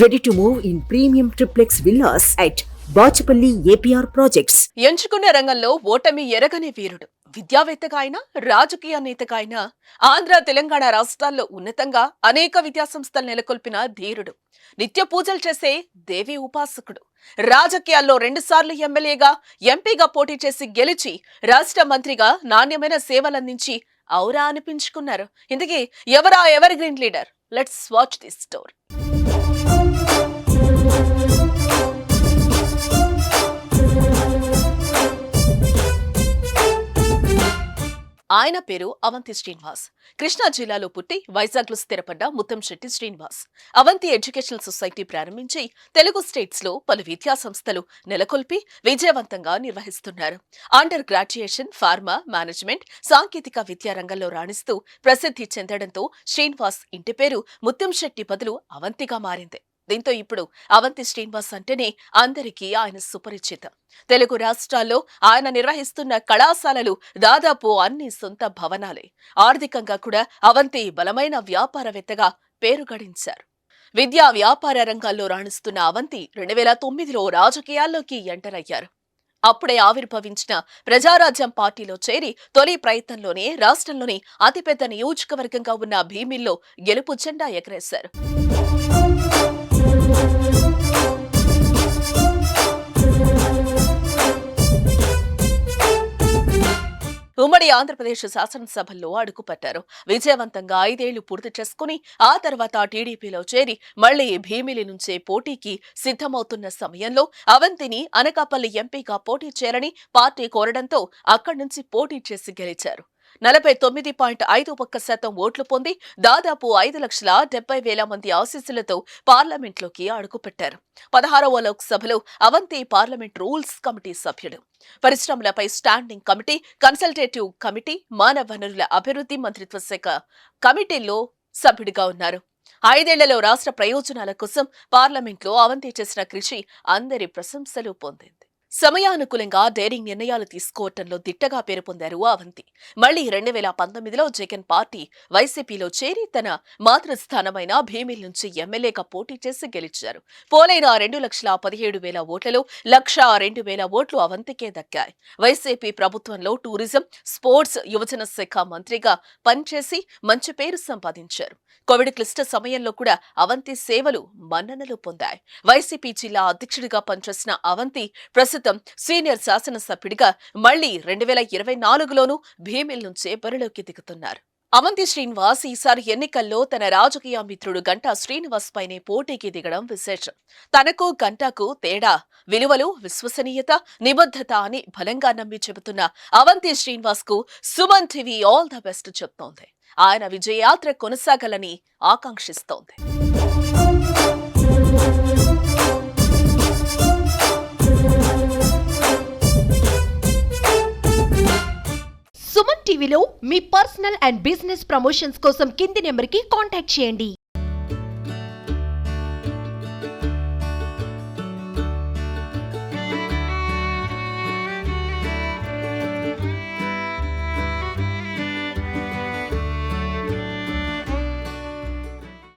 Ready to move in premium triplex villas at Bachupally APR projects. ఎంచుకున్న రంగంలో ఓటమి ఎరగని వీరుడు. విద్యావేత్తగా అయినా రాజకీయ నేతగా అయినా ఆంధ్ర తెలంగాణ రాష్ట్రాల్లో ఉన్నతంగా అనేక విద్యాసంస్థలు నెలకొల్పిన ధీరుడు. నిత్య పూజలు చేసే దేవి ఉపాసకుడు. రాజకీయాల్లో 2 సార్లు ఎమ్మెల్యేగా ఎంపీగా పోటీ చేసి గెలిచి రాష్ట్ర మంత్రిగా నాణ్యమైన సేవలందించి ఔరా అనిపించుకున్నారు. ఇందుకే ఎవరా ever green leader? Let's watch this story. ఆయన పేరు అవంతి శ్రీనివాస్. కృష్ణా జిల్లాలో పుట్టి వైజాగ్లో స్థిరపడ్డ ముత్తంశెట్టి శ్రీనివాస్ అవంతి ఎడ్యుకేషనల్ సొసైటీ ప్రారంభించి తెలుగు స్టేట్స్ లో పలు విద్యా సంస్థలు నెలకొల్పి విజయవంతంగా నిర్వహిస్తున్నారు. అండర్ గ్రాడ్యుయేషన్, ఫార్మా, మేనేజ్మెంట్, సాంకేతిక విద్యా రంగంలో రాణిస్తూ ప్రసిద్ధి చెందడంతో శ్రీనివాస్ ఇంటి పేరు ముత్తంశెట్టి బదులు అవంతిగా మారింది. దీంతో ఇప్పుడు అవంతి శ్రీనివాస్ అంటేనే అందరికీ ఆయన సుపరిచితం. తెలుగు రాష్ట్రాల్లో ఆయన నిర్వహిస్తున్న కళాశాలలు దాదాపు అన్ని సొంత భవనాలే. ఆర్థికంగా కూడా అవంతి బలమైన వ్యాపారవేత్తగా పేరు గడించారు. విద్యా వ్యాపార రంగాల్లో రాణిస్తున్న అవంతి 2009లో రాజకీయాల్లోకి ఎంటర్ అయ్యారు. అప్పుడే ఆవిర్భవించిన ప్రజారాజ్యం పార్టీలో చేరి తొలి ప్రయత్నంలోనే రాష్ట్రంలోని అతిపెద్ద నియోజకవర్గంగా ఉన్న భీమిల్లో గెలుపు జెండా ఎగరేశారు. ఉమ్మడి ఆంధ్రప్రదేశ్ శాసనసభల్లో అడుగుపట్టారు. విజయవంతంగా 5 ఏళ్లు పూర్తి చేసుకుని ఆ తర్వాత టీడీపీలో చేరి మళ్లీ భీమిలి నుంచే పోటీకి సిద్ధమవుతున్న సమయంలో అవంతిని అనకాపల్లి ఎంపీగా పోటీ పార్టీ కోరడంతో అక్కడి నుంచి పోటీ చేసి గెలిచారు. 49.51% ఓట్లు పొంది దాదాపు 5,70,000 మంది ఆశీస్సులతో పార్లమెంట్లోకి అడుగుపెట్టారు. 16వ లోక్సభలో అవంతి పార్లమెంట్ రూల్స్ కమిటీ సభ్యుడు. పరిశ్రమలపై స్టాండింగ్ కమిటీ, కన్సల్టేటివ్ కమిటీ, మానవ వనరుల అభివృద్ధి మంత్రిత్వ శాఖ కమిటీల్లో సభ్యుడిగా ఉన్నారు. 5 ఏళ్లలో రాష్ట్ర ప్రయోజనాల కోసం పార్లమెంట్లో అవంతి చేసిన కృషి అందరి ప్రశంసలు పొందింది. సమయానుకూలంగా డేరింగ్ నిర్ణయాలు తీసుకోవటంలో దిట్టగా పేరు పొందారు అవంతి. మళ్లీ 2019లో జగన్ పార్టీ వైసీపీలో చేరి తన మాతృస్థానమైన భీమిలి నుంచి ఎమ్మెల్యేగా పోటీ చేసి గెలిచారు. పోలైన 2,17,000 ఓట్లలో 1,02,000 ఓట్లు అవంతికే దక్కాయి. వైసీపీ ప్రభుత్వంలో టూరిజం, స్పోర్ట్స్, యువజన శాఖ మంత్రిగా పనిచేసి మంచి పేరు సంపాదించారు. కోవిడ్ క్లిష్ట సమయంలో కూడా అవంతి సేవలు మన్ననలు పొందాయి. వైసీపీ జిల్లా అధ్యక్షుడిగా పనిచేసిన అవంతి ప్రస్తుతం సీనియర్ శాసనసభ్యుడిగా మళ్లీ 2024లోనూ భీమిలి నుంచే బరిలోకి దిగుతున్నారు. అవంతి శ్రీనివాస్ ఈసారి ఎన్నికల్లో తన రాజకీయ మిత్రుడు గంటా శ్రీనివాస్ పైనే పోటీకి దిగడం విశేషం. తనకు గంటాకు తేడా విలువలు, విశ్వసనీయత, నిబద్ధత అని బలంగా నమ్మి చెబుతున్న అవంతి శ్రీనివాస్ కు Suman TV all the best చెప్తోంది. ఆయన విజయయాత్ర కొనసాగాలని ఆకాంక్షిస్తోంది. సుమన్ టీవీలో మీ పర్సనల్ అండ్ బిజినెస్ ప్రమోషన్స్ కోసం కింది నెంబర్కి కాంటాక్ట్ చేయండి.